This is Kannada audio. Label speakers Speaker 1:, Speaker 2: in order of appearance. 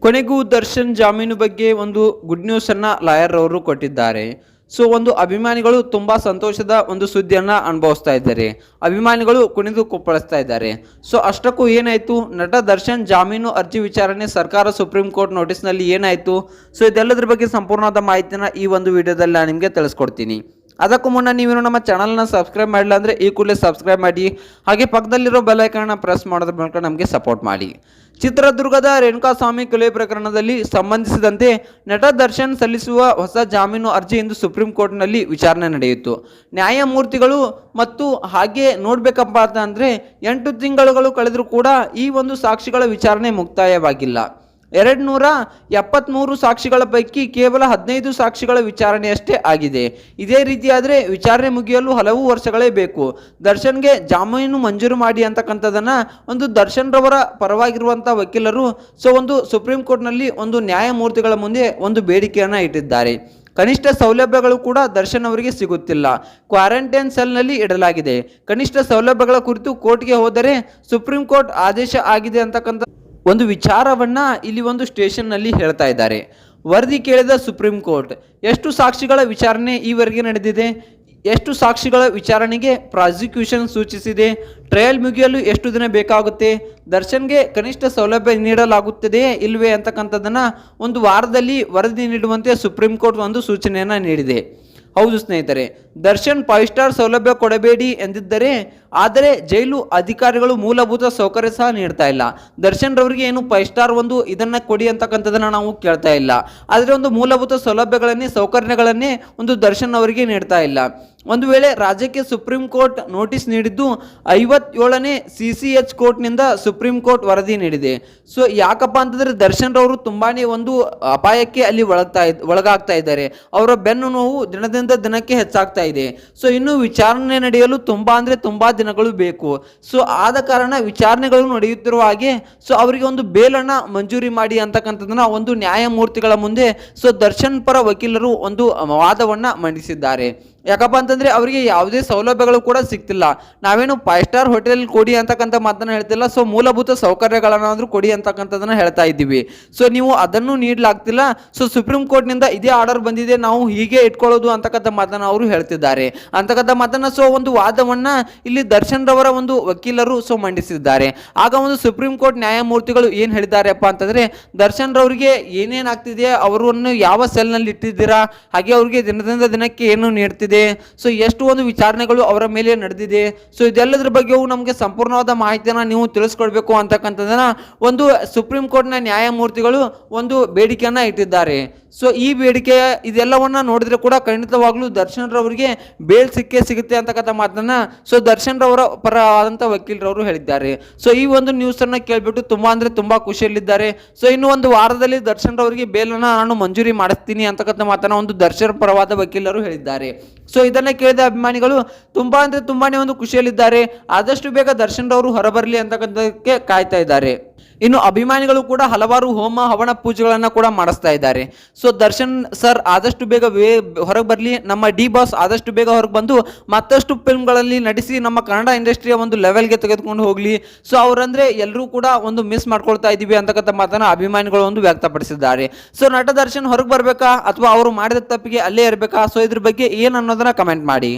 Speaker 1: ಕೊನೆಗೂ ದರ್ಶನ್ ಜಾಮೀನು ಬಗ್ಗೆ ಒಂದು ಗುಡ್ ನ್ಯೂಸ್ ಅನ್ನ ಲಾಯರ್ ಅವರು ಕೊಟ್ಟಿದ್ದಾರೆ. ಸೊ ಒಂದು ಅಭಿಮಾನಿಗಳು ತುಂಬಾ ಸಂತೋಷದ ಒಂದು ಸುದ್ದಿಯನ್ನ ಅನುಭವಿಸ್ತಾ ಇದ್ದಾರೆ. ಅಭಿಮಾನಿಗಳು ಕುಣಿದು ಕುಪ್ಪಳಿಸ್ತಾ ಇದ್ದಾರೆ. ಸೊ ಅಷ್ಟಕ್ಕೂ ಏನಾಯ್ತು, ನಟ ದರ್ಶನ್ ಜಾಮೀನು ಅರ್ಜಿ ವಿಚಾರಣೆ ಸರ್ಕಾರ ಸುಪ್ರೀಂ ಕೋರ್ಟ್ ನೋಟಿಸ್ನಲ್ಲಿ ಏನಾಯ್ತು, ಸೊ ಇದೆಲ್ಲದ್ರ ಬಗ್ಗೆ ಸಂಪೂರ್ಣವಾದ ಮಾಹಿತಿನ ಈ ಒಂದು ವಿಡಿಯೋದಲ್ಲಿ ನಾನು ನಿಮಗೆ ತಿಳಿಸ್ಕೊಡ್ತೀನಿ. ಅದಕ್ಕೂ ಮುನ್ನ ನೀವೇನು ನಮ್ಮ ಚಾನಲ್ನ ಸಬ್ಸ್ಕ್ರೈಬ್ ಮಾಡಿಲ್ಲ ಅಂದರೆ ಈ ಕೂಡಲೇ ಸಬ್ಸ್ಕ್ರೈಬ್ ಮಾಡಿ, ಹಾಗೆ ಪಕ್ಕದಲ್ಲಿರೋ ಬೆಲ್ ಐಕಾನ್ನ ಪ್ರೆಸ್ ಮಾಡೋದ್ರ ಮೂಲಕ ನಮಗೆ ಸಪೋರ್ಟ್ ಮಾಡಿ. ಚಿತ್ರದುರ್ಗದ ರೇಣುಕಾಸ್ವಾಮಿ ಕೊಲೆ ಪ್ರಕರಣದಲ್ಲಿ ಸಂಬಂಧಿಸಿದಂತೆ ನಟ ದರ್ಶನ್ ಸಲ್ಲಿಸುವ ಹೊಸ ಜಾಮೀನು ಅರ್ಜಿ ಇಂದು ಸುಪ್ರೀಂ ಕೋರ್ಟ್ನಲ್ಲಿ ವಿಚಾರಣೆ ನಡೆಯಿತು. ನ್ಯಾಯಮೂರ್ತಿಗಳು ಮತ್ತು ಹಾಗೆ ನೋಡ್ಬೇಕಪ್ಪ ಅಂತಂದರೆ 8 ತಿಂಗಳುಗಳು ಕಳೆದರೂ ಕೂಡ ಈ ಒಂದು ಸಾಕ್ಷಿಗಳ ವಿಚಾರಣೆ ಮುಕ್ತಾಯವಾಗಿಲ್ಲ. 273 ಸಾಕ್ಷಿಗಳ ಪೈಕಿ ಕೇವಲ 15 ಸಾಕ್ಷಿಗಳ ವಿಚಾರಣೆಯಷ್ಟೇ ಆಗಿದೆ. ಇದೇ ರೀತಿಯಾದರೆ ವಿಚಾರಣೆ ಮುಗಿಯಲು ಹಲವು ವರ್ಷಗಳೇ ಬೇಕು. ದರ್ಶನ್ಗೆ ಜಾಮೀನು ಮಂಜೂರು ಮಾಡಿ ಅಂತಕ್ಕಂಥದ್ದನ್ನು ಒಂದು ದರ್ಶನ್ ರವರ ಪರವಾಗಿರುವಂಥ ವಕೀಲರು ಒಂದು ಸುಪ್ರೀಂ ಕೋರ್ಟ್ನಲ್ಲಿ ಒಂದು ನ್ಯಾಯಮೂರ್ತಿಗಳ ಮುಂದೆ ಒಂದು ಬೇಡಿಕೆಯನ್ನು ಇಟ್ಟಿದ್ದಾರೆ. ಕನಿಷ್ಠ ಸೌಲಭ್ಯಗಳು ಕೂಡ ದರ್ಶನ್ ಅವರಿಗೆ ಸಿಗುತ್ತಿಲ್ಲ. ಕ್ವಾರಂಟೈನ್ ಸೆಲ್ನಲ್ಲಿ ಇಡಲಾಗಿದೆ. ಕನಿಷ್ಠ ಸೌಲಭ್ಯಗಳ ಕುರಿತು ಕೋರ್ಟ್ಗೆ ಹೋದರೆ ಸುಪ್ರೀಂ ಕೋರ್ಟ್ ಆದೇಶ ಆಗಿದೆ ಅಂತಕ್ಕಂಥ ಒಂದು ವಿಚಾರವನ್ನ ಇಲ್ಲಿ ಒಂದು ಸ್ಟೇಷನ್ನಲ್ಲಿ ಹೇಳ್ತಾ ಇದ್ದಾರೆ. ವರದಿ ಕೇಳಿದ ಸುಪ್ರೀಂ ಕೋರ್ಟ್ ಎಷ್ಟು ಸಾಕ್ಷಿಗಳ ವಿಚಾರಣೆ ಈವರೆಗೆ ನಡೆದಿದೆ, ಎಷ್ಟು ಸಾಕ್ಷಿಗಳ ವಿಚಾರಣೆಗೆ ಪ್ರಾಸಿಕ್ಯೂಷನ್ ಸೂಚಿಸಿದೆ, ಟ್ರಯಲ್ ಮುಗಿಯಲು ಎಷ್ಟು ದಿನ ಬೇಕಾಗುತ್ತೆ, ದರ್ಶನ್ಗೆ ಕನಿಷ್ಠ ಸೌಲಭ್ಯ ನೀಡಲಾಗುತ್ತದೆಯೇ ಇಲ್ವೇ ಅಂತಕ್ಕಂಥದ್ದನ್ನು ಒಂದು ವಾರದಲ್ಲಿ ವರದಿ ನೀಡುವಂತೆ ಸುಪ್ರೀಂ ಕೋರ್ಟ್ ಒಂದು ಸೂಚನೆಯನ್ನು ನೀಡಿದೆ. ಹೌದು ಸ್ನೇಹಿತರೆ, ದರ್ಶನ್ 5 ಸ್ಟಾರ್ ಸೌಲಭ್ಯ ಕೊಡಬೇಡಿ ಎಂದಿದ್ದರೆ, ಆದರೆ ಜೈಲು ಅಧಿಕಾರಿಗಳು ಮೂಲಭೂತ ಸೌಕರ್ಯ ಸಹ ನೀಡ್ತಾ ಇಲ್ಲ. ದರ್ಶನ್ ರವರಿಗೆ ಏನು 5 ಸ್ಟಾರ್ ಒಂದು ಇದನ್ನು ಕೊಡಿ ಅಂತಕ್ಕಂಥದ್ದನ್ನು ನಾವು ಕೇಳ್ತಾ ಇಲ್ಲ, ಆದರೆ ಒಂದು ಮೂಲಭೂತ ಸೌಲಭ್ಯಗಳನ್ನೇ ಸೌಕರ್ಯಗಳನ್ನೇ ಒಂದು ದರ್ಶನ್ ಅವರಿಗೆ ನೀಡ್ತಾ ಇಲ್ಲ. ಒಂದು ವೇಳೆ ರಾಜ್ಯಕ್ಕೆ ಸುಪ್ರೀಂ ಕೋರ್ಟ್ ನೋಟಿಸ್ ನೀಡಿದ್ದು 57ನೇ CCH ಕೋರ್ಟ್ನಿಂದ ಸುಪ್ರೀಂ ಕೋರ್ಟ್ ವರದಿ ನೀಡಿದೆ. ಸೊ ಯಾಕಪ್ಪ ಅಂತಂದರೆ ದರ್ಶನ್ ರವರು ತುಂಬಾ ಒಂದು ಅಪಾಯಕ್ಕೆ ಅಲ್ಲಿ ಒಳಗಾಗ್ತಾ ಇದ್ದಾರೆ. ಅವರ ಬೆನ್ನು ನೋವು ದಿನದಿಂದ ದಿನಕ್ಕೆ ಹೆಚ್ಚಾಗ್ತಾ ಇದೆ. ಸೊ ಇನ್ನು ವಿಚಾರಣೆ ನಡೆಯಲು ತುಂಬಾ ದಿನಗಳು ಬೇಕು. ಸೊ ಆದ ಕಾರಣ ವಿಚಾರಣೆಗಳು ನಡೆಯುತ್ತಿರುವ ಹಾಗೆ ಅವರಿಗೆ ಒಂದು ಬೇಲನ್ನು ಮಂಜೂರಿ ಮಾಡಿ ಅಂತಕ್ಕಂಥದ್ದನ್ನ ಒಂದು ನ್ಯಾಯಮೂರ್ತಿಗಳ ಮುಂದೆ ದರ್ಶನ್ ಪರ ವಕೀಲರು ಒಂದು ವಾದವನ್ನು ಮಂಡಿಸಿದ್ದಾರೆ. ಯಾಕಪ್ಪ ಅಂತಂದರೆ ಅವರಿಗೆ ಯಾವುದೇ ಸೌಲಭ್ಯಗಳು ಕೂಡ ಸಿಗ್ತಿಲ್ಲ. ನಾವೇನು 5 ಸ್ಟಾರ್ ಹೋಟೆಲ್ ಕೊಡಿ ಅಂತಕ್ಕಂಥ ಮಾತನ್ನು ಹೇಳ್ತಿಲ್ಲ, ಮೂಲಭೂತ ಸೌಕರ್ಯಗಳನ್ನಾದರೂ ಕೊಡಿ ಅಂತಕ್ಕಂಥದ್ದನ್ನು ಹೇಳ್ತಾ ಇದ್ದೀವಿ. ನೀವು ಅದನ್ನು ನೀಡಲಾಗ್ತಿಲ್ಲ. ಸುಪ್ರೀಂ ಕೋರ್ಟ್ನಿಂದ ಇದೇ ಆರ್ಡರ್ ಬಂದಿದೆ, ನಾವು ಹೀಗೆ ಇಟ್ಕೊಳ್ಳೋದು ಅಂತಕ್ಕಂಥ ಮಾತನ್ನು ಅವರು ಹೇಳ್ತಿದ್ದಾರೆ. ಅಂತಕ್ಕಂಥ ಮಾತನ್ನು ಒಂದು ವಾದವನ್ನು ಇಲ್ಲಿ ದರ್ಶನ್ ರವರ ಒಂದು ವಕೀಲರು ಮಂಡಿಸಿದ್ದಾರೆ. ಆಗ ಒಂದು ಸುಪ್ರೀಂ ಕೋರ್ಟ್ ನ್ಯಾಯಮೂರ್ತಿಗಳು ಏನು ಹೇಳಿದ್ದಾರೆಪ್ಪ ಅಂತಂದರೆ, ದರ್ಶನ್ ರವರಿಗೆ ಏನೇನಾಗ್ತಿದೆ, ಅವರನ್ನು ಯಾವ ಸೆಲ್ನಲ್ಲಿ ಇಟ್ಟಿದ್ದೀರಾ, ಹಾಗೆ ಅವರಿಗೆ ದಿನದಿಂದ ದಿನಕ್ಕೆ ಏನು ನೀಡ್ತಿದೆ, ಎಷ್ಟು ಒಂದು ವಿಚಾರಣೆಗಳು ಅವರ ಮೇಲೆ ನಡೆದಿದೆ, ಇದೆಲ್ಲದರ ಬಗ್ಗೆಯೂ ನಮಗೆ ಸಂಪೂರ್ಣವಾದ ಮಾಹಿತಿಯನ್ನು ನೀವು ತಿಳಿಸ್ಕೊಡ್ಬೇಕು ಅಂತಕ್ಕಂಥದ್ದನ್ನ ಒಂದು ಸುಪ್ರೀಂ ಕೋರ್ಟ್ನ ನ್ಯಾಯಮೂರ್ತಿಗಳು ಒಂದು ಬೇಡಿಕೆಯನ್ನು ಇಟ್ಟಿದ್ದಾರೆ. ಈ ಬೇಡಿಕೆ ಇದೆಲ್ಲವನ್ನ ನೋಡಿದ್ರೆ ಕೂಡ ಖಂಡಿತವಾಗ್ಲೂ ದರ್ಶನ್ ರವರಿಗೆ ಬೇಲ್ ಸಿಗುತ್ತೆ ಅಂತಕ್ಕಂಥ ಮಾತನ್ನ ದರ್ಶನ್ ರವರ ಪರ ಆದಂಥ ವಕೀಲರವರು ಹೇಳಿದ್ದಾರೆ. ಈ ಒಂದು ನ್ಯೂಸ್ ಅನ್ನ ಕೇಳ್ಬಿಟ್ಟು ತುಂಬಾ ಖುಷಿಯಲ್ಲಿದ್ದಾರೆ. ಇನ್ನು ಒಂದು ವಾರದಲ್ಲಿ ದರ್ಶನ್ ರವರಿಗೆ ಬೇಲನ್ನ ನಾನು ಮಂಜೂರಿ ಮಾಡಿಸ್ತೀನಿ ಅಂತಕ್ಕಂಥ ಮಾತನ್ನ ಒಂದು ದರ್ಶನ್ ಪರವಾದ ವಕೀಲರು ಹೇಳಿದ್ದಾರೆ. ಇದನ್ನ ಕೇಳಿದ ಅಭಿಮಾನಿಗಳು ತುಂಬಾನೇ ಒಂದು ಖುಷಿಯಲ್ಲಿದ್ದಾರೆ. ಆದಷ್ಟು ಬೇಗ ದರ್ಶನ್ ರವರು ಹೊರಬರಲಿ ಅಂತಕ್ಕಂಥದಕ್ಕೆ ಕಾಯ್ತಾ ಇದ್ದಾರೆ. ಇನ್ನು ಅಭಿಮಾನಿಗಳು ಕೂಡ ಹಲವಾರು ಹೋಮ ಹವನ ಪೂಜೆಗಳನ್ನು ಕೂಡ ಮಾಡಿಸ್ತಾ ಇದ್ದಾರೆ. ದರ್ಶನ್ ಸರ್ ಆದಷ್ಟು ಬೇಗ ಹೊರಗೆ ಬರಲಿ, ನಮ್ಮ ಡಿ ಬಾಸ್ ಆದಷ್ಟು ಬೇಗ ಹೊರಗೆ ಬಂದು ಮತ್ತಷ್ಟು ಫಿಲ್ಮ್ಗಳಲ್ಲಿ ನಟಿಸಿ ನಮ್ಮ ಕನ್ನಡ ಇಂಡಸ್ಟ್ರಿಯ ಒಂದು ಲೆವೆಲ್ಗೆ ತೆಗೆದುಕೊಂಡು ಹೋಗಲಿ. ಅವರಂದ್ರೆ ಎಲ್ಲರೂ ಕೂಡ ಒಂದು ಮಿಸ್ ಮಾಡ್ಕೊಳ್ತಾ ಇದ್ದೀವಿ ಅಂತಕ್ಕಂಥ ಮಾತನ್ನ ಅಭಿಮಾನಿಗಳು ಒಂದು ವ್ಯಕ್ತಪಡಿಸಿದ್ದಾರೆ. ನಟ ದರ್ಶನ್ ಹೊರಗೆ ಬರಬೇಕಾ ಅಥವಾ ಅವರು ಮಾಡಿದ ತಪ್ಪಿಗೆ ಅಲ್ಲೇ ಇರಬೇಕಾ, ಇದ್ರ ಬಗ್ಗೆ ಏನು ಅನ್ನೋದನ್ನ ಕಮೆಂಟ್ ಮಾಡಿ.